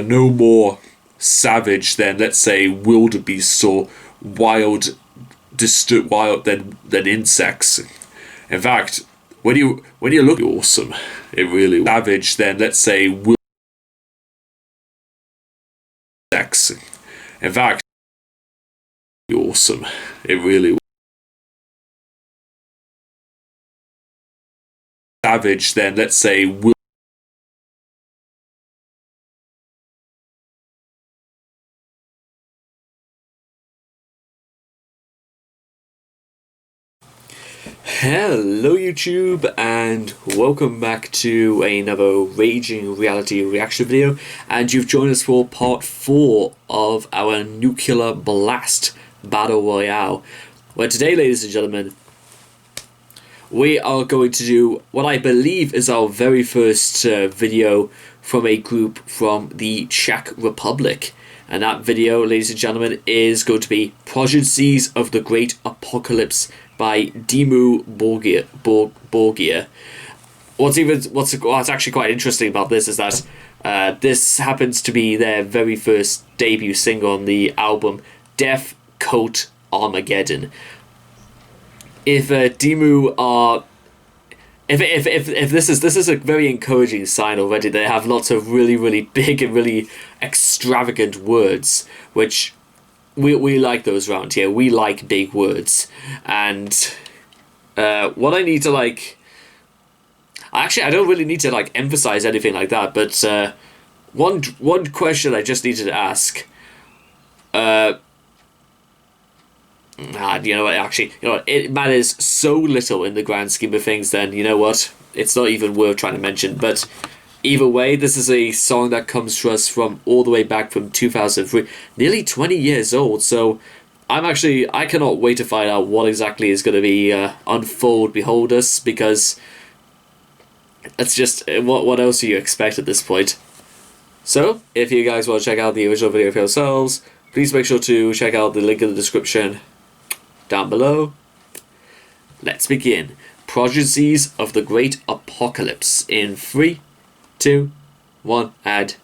no more savage than, let's say, wildebeests or wild than insects. In fact, when you look, awesome. It really savage than, let's say, insects. In fact, awesome. It really savage than, let's say, Hello YouTube, and welcome back to another Raging Reality reaction video, and you've joined us for part 4 of our Nuclear Blast Battle Royale, where today, ladies and gentlemen, we are going to do what I believe is our very first video from a group from the Czech Republic. And that video, ladies and gentlemen, is going to be Progecnies of the Great Apocalypse by Dimmu Borgir. What's actually quite interesting about this is that this happens to be their very first debut single on the album Death Cult Armageddon. If Dimmu are, if this is a very encouraging sign already. They have lots of really big and really extravagant words, which we like those around here. We like big words, and what I need to actually, I don't really need to emphasize anything like that, but one question I just needed to ask. You know what, actually, you know what, it matters so little in the grand scheme of things, then, you know what, it's not even worth trying to mention. But either way, this is a song that comes to us from all the way back from 2003, nearly 20 years old, so I cannot wait to find out what exactly is going to be behold us, because that's just, what else do you expect at this point? So, if you guys want to check out the original video for yourselves, please make sure to check out the link in the description down below. Let's begin. Progecnies of the Great Apocalypse in 3, 2, 1, and...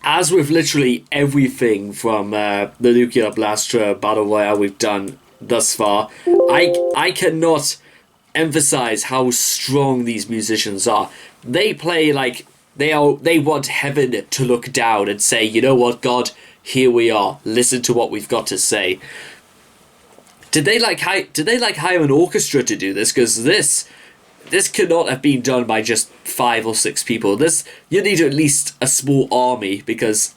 As with literally everything from the Nuclear Blast Battle Royale we've done thus far, I cannot emphasize how strong these musicians are. They play like they want heaven to look down and say, you know what, God, here we are. Listen to what we've got to say. Did they hire an orchestra to do this? Because this could not have been done by just 5 or 6 people. You need at least a small army, because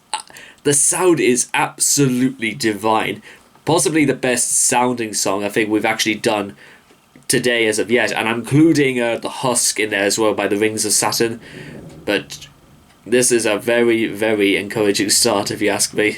the sound is absolutely divine. Possibly the best sounding song I think we've actually done today as of yet, and I'm including the Husk in there as well by the Rings of Saturn. But this is a very encouraging start, if you ask me.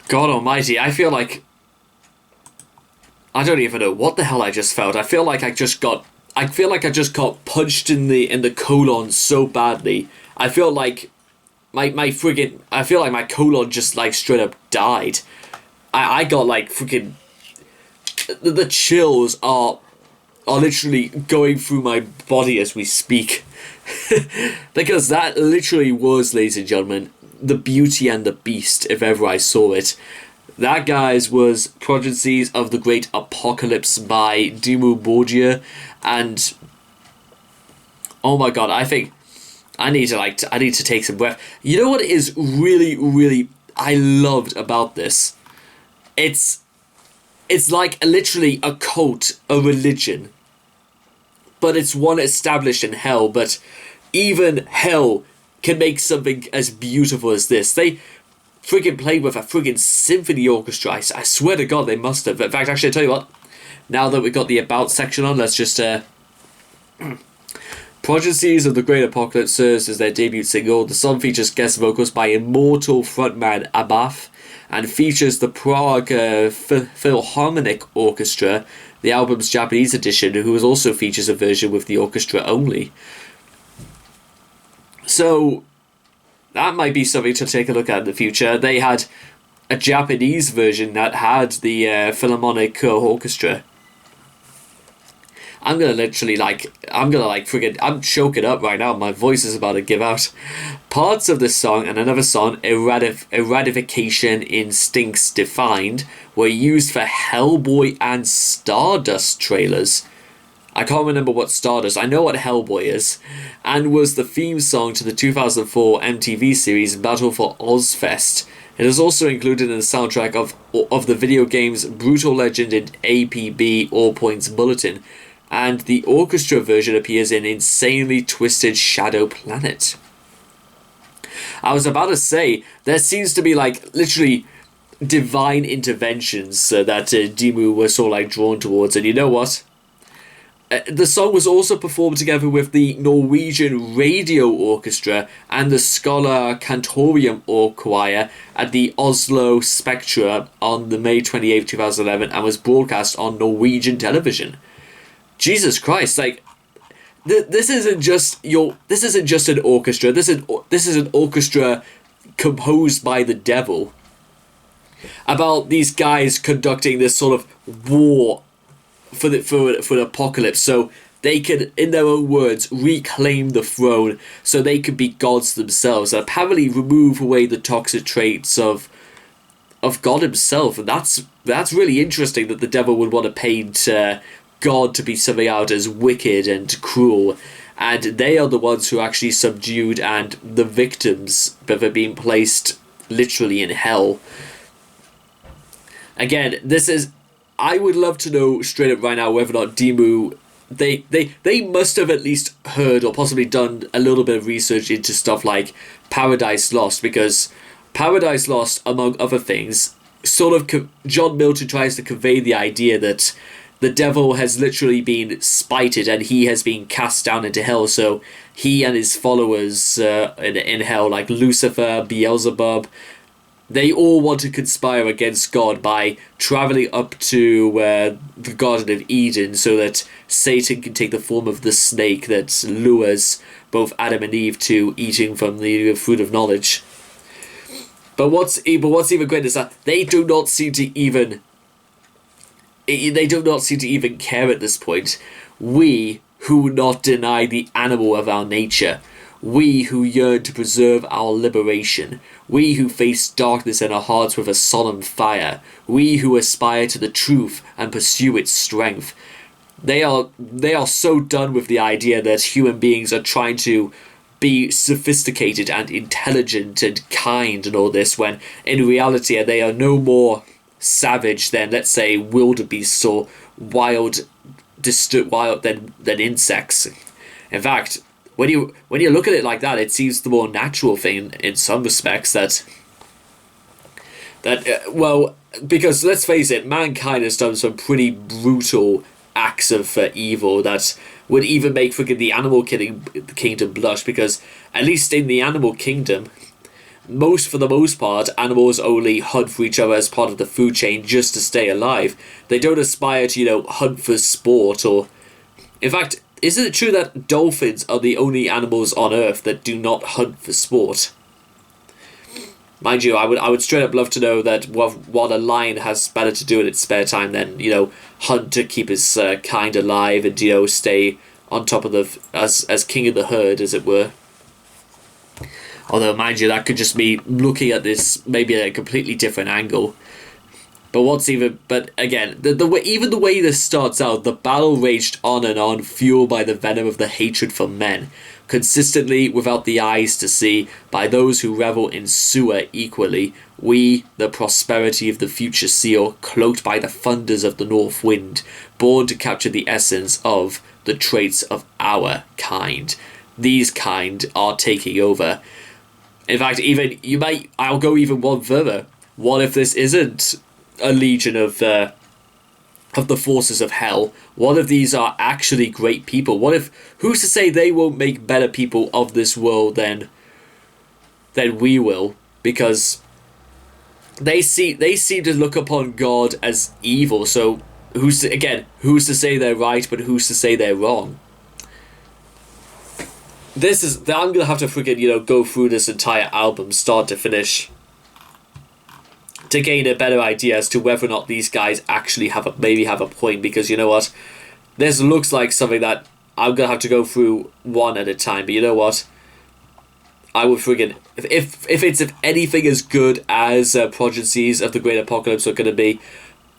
God almighty, I feel like... I don't even know what the hell I just felt. I feel like I just got... I feel like I just got punched in the colon so badly. I feel like my friggin'... I feel like my colon just, like, straight up died. I got, like, freaking... The chills are literally going through my body as we speak. Because that literally was, ladies and gentlemen, the Beauty and the Beast, if ever I saw it. That, guys, was Progecnies of the Great Apocalypse by Dimmu Borgir, and oh my god, I think I need to take some breath. You know what is really, really I loved about this? It's like literally a cult, a religion, but it's one established in hell. But even hell can make something as beautiful as this. They friggin' played with a friggin' symphony orchestra. I swear to God, they must have. In fact, actually, I'll tell you what. Now that we've got the About section on, let's just... Progecnies of the Great Apocalypse serves as their debut single. The song features guest vocals by immortal frontman Abaf and features the Prague Philharmonic Orchestra, the album's Japanese edition, who also features a version with the orchestra only. So... that might be something to take a look at in the future. They had a Japanese version that had the Philharmonic Orchestra. I'm choking up right now. My voice is about to give out. Parts of this song and another song, Eradication Instincts Defined, were used for Hellboy and Stardust trailers. I can't remember what Stardust, I know what Hellboy is, and was the theme song to the 2004 MTV series Battle for Ozfest. It is also included in the soundtrack of the video games Brutal Legend and APB All Points Bulletin, and the orchestra version appears in Insanely Twisted Shadow Planet. I was about to say, there seems to be like literally divine interventions that Dimmu was sort of like drawn towards, and you know what? The song was also performed together with the Norwegian Radio Orchestra and the Scholar Cantorium Choir at the Oslo Spectra on the May 28, 2011, and was broadcast on Norwegian television. Jesus Christ, like this isn't just an orchestra. This is an orchestra composed by the devil about these guys conducting this sort of war for the apocalypse, so they could, in their own words, reclaim the throne, so they could be gods themselves, and apparently remove away the toxic traits of God himself. And that's really interesting that the devil would want to paint God to be something out as wicked and cruel, and they are the ones who are actually subdued and the victims that are being placed literally in hell. Again, this is... I would love to know straight up right now whether or not Dimmu, they must have at least heard or possibly done a little bit of research into stuff like Paradise Lost, because Paradise Lost, among other things, sort of John Milton tries to convey the idea that the devil has literally been spited and he has been cast down into hell, so he and his followers in hell, like Lucifer, Beelzebub, they all want to conspire against God by travelling up to the Garden of Eden so that Satan can take the form of the snake that lures both Adam and Eve to eating from the fruit of knowledge. But what's even greater is that they do not seem to even care at this point. We who not deny the animal of our nature, we who yearn to preserve our liberation, we who face darkness in our hearts with a solemn fire, we who aspire to the truth and pursue its strength. They are so done with the idea that human beings are trying to be sophisticated and intelligent and kind and all this, when in reality they are no more savage than, let's say, wildebeests or wild than insects. In fact, when you look at it like that, it seems the more natural thing in some respects that well, because let's face it, mankind has done some pretty brutal acts of evil that would even make freaking the animal kingdom blush, because at least in the animal kingdom, for the most part, animals only hunt for each other as part of the food chain just to stay alive. They don't aspire to, hunt for sport or... In fact, isn't it true that dolphins are the only animals on Earth that do not hunt for sport? Mind you, I would straight up love to know that what a lion has better to do in its spare time than, hunt to keep his kind alive and, stay on top of as king of the herd, as it were. Although, mind you, that could just be looking at this maybe at a completely different angle. But again, even the way this starts out, the battle raged on and on, fueled by the venom of the hatred for men, consistently without the eyes to see, by those who revel in sewer equally. We, the prosperity of the future seal, cloaked by the thunders of the north wind, born to capture the essence of the traits of our kind. These kind are taking over. In fact, I'll go even one further. What if this isn't a legion of the forces of hell? What if these are actually great people? Who's to say they won't make better people of this world than we will? Because they seem to look upon God as evil. So who's to say they're right, but who's to say they're wrong? I'm gonna have to freaking go through this entire album start to finish to gain a better idea as to whether or not these guys actually have a point, because you know what, this looks like something that I'm gonna have to go through one at a time. But you know what, I would friggin' if it's anything as good as Progecnies of the Great Apocalypse are gonna be,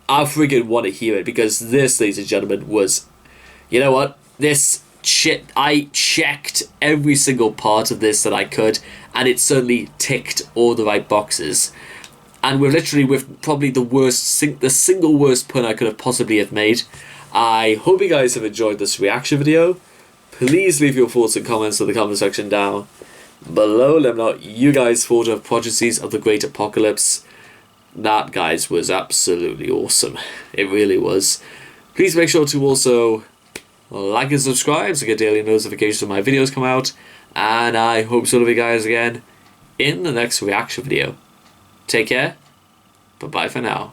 I friggin' want to hear it, because this, ladies and gentlemen, was, you know what, this shit, I checked every single part of this that I could, and it certainly ticked all the right boxes. And we're literally with probably the single worst pun I could have possibly have made. I hope you guys have enjoyed this reaction video. Please leave your thoughts and comments in the comment section down below. Let me know what you guys thought of Progecnies of the Great Apocalypse. That, guys, was absolutely awesome. It really was. Please make sure to also like and subscribe to get daily notifications when my videos come out. And I hope to see you guys again in the next reaction video. Take care. Bye-bye for now.